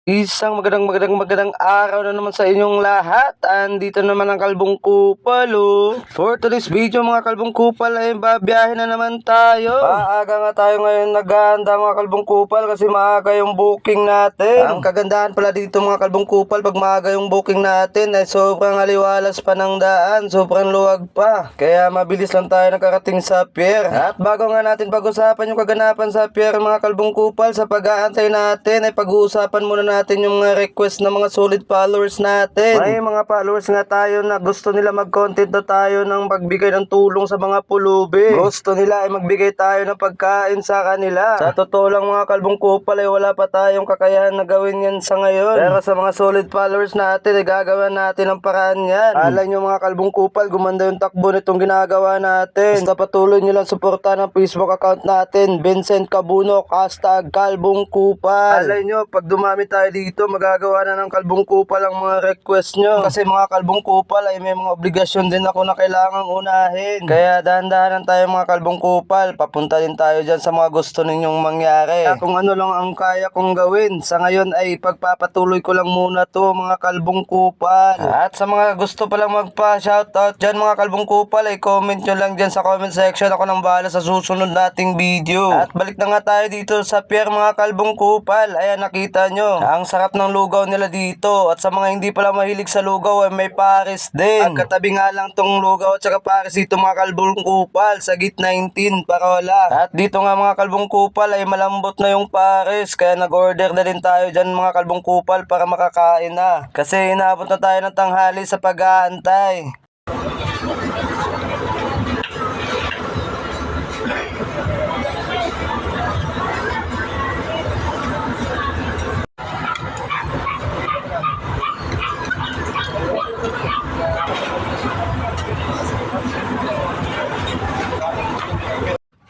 Isang magandang araw na naman sa inyong lahat. Andito naman ang Kalbong Kupal, oh. For today's video mga Kalbong Kupal ay babiyahe na naman tayo. Maaga nga tayo ngayon naghahanda mga Kalbong Kupal kasi maaga yung booking natin. Ang kagandahan pala dito mga Kalbong Kupal pag maaga yung booking natin ay sobrang aliwalas pa ng daan, sobrang luwag pa. Kaya mabilis lang tayo nakarating sa pier. At bago nga natin pag-usapan yung kaganapan sa pier mga Kalbong Kupal, sa pag-aantay natin ay pag-uusapan muna natin yung mga request ng mga solid followers natin. May mga followers nga tayo na gusto nila mag-content na tayo ng pagbigay ng tulong sa mga pulubi. Gusto nila ay magbigay tayo ng pagkain sa kanila. Sa totoo lang mga Kalbong Kupal ay wala pa tayong kakayahan na gawin yan sa ngayon. Pero sa mga solid followers natin ay gagawa natin ang paraan yan. Alay nyo mga Kalbong Kupal, gumanda yung takbo nitong ginagawa natin. Basta patuloy nyo lang suportahan ang Facebook account natin, Vincent Cabunok, #Kalbong Kupal. Alay nyo, pag dumami tayo dito, magagawa na ng Kalbong Kupal ang mga request nyo. Kasi mga Kalbong Kupal ay may mga obligasyon din ako na kailangang unahin. Kaya dahan-dahanan tayo mga Kalbong Kupal. Papunta din tayo dyan sa mga gusto ninyong mangyari. Kung ano lang ang kaya kong gawin. Sa ngayon ay pagpapatuloy ko lang muna to mga Kalbong Kupal. At sa mga gusto palang magpa-shoutout dyan mga Kalbong Kupal ay comment nyo lang dyan sa comment section. Ako nang bahala sa susunod nating video. At balik na nga tayo dito sa pier mga Kalbong Kupal. Ayan, nakita nyo ang sarap ng lugaw nila dito. At sa mga hindi pala mahilig sa lugaw ay may pares din. At katabi nga lang tong lugaw at saka pares dito mga Kalbong Kupal sa Git 19 Parola. At dito nga mga Kalbong Kupal ay malambot na yung pares. Kaya nag-order na din tayo dyan mga Kalbong Kupal para makakain na. Kasi inaabot na tayo ng tanghali sa pag-aantay.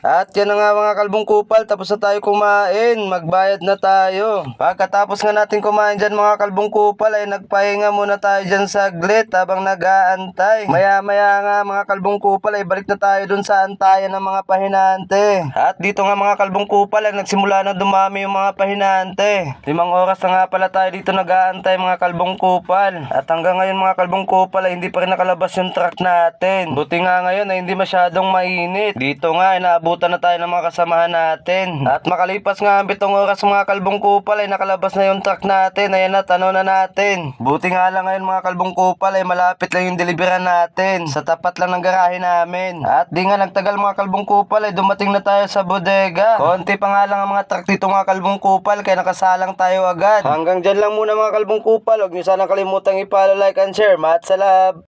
At yan na nga mga Kalbong Kupal, tapos na tayo kumain, magbayad na tayo. Pagkatapos nga natin kumain dyan mga Kalbong Kupal ay nagpahinga muna tayo dyan saglit habang nag-aantay. Maya nga mga Kalbong Kupal ay balik na tayo dun sa antayan ng mga pahinante. At dito nga mga Kalbong Kupal ay nagsimula na dumami yung mga pahinante. 5 oras na nga pala tayo dito nag-aantay mga Kalbong Kupal. At hanggang ngayon mga Kalbong Kupal ay hindi pa rin nakalabas yung truck natin. Buti nga ngayon ay hindi masyadong mainit. Dito nga ay naabutan na tayo ng mga kasamahan natin. At makalipas nga ang 7 oras mga Kalbong Kupal ay nakalabas na yung truck natin. Ayan na, tanaw na natin. Buti nga lang ngayon mga Kalbong Kupal ay malapit lang yung deliveran natin. Sa tapat lang ng garahe namin. At di nga nagtagal mga Kalbong Kupal ay dumating na tayo sa bodega. Konti pa nga lang ang mga truck dito mga Kalbong Kupal kaya nakasalang tayo agad. Hanggang dyan lang muna mga Kalbong Kupal. Huwag nyo sana kalimutang i-follow, like and share. Matsalab!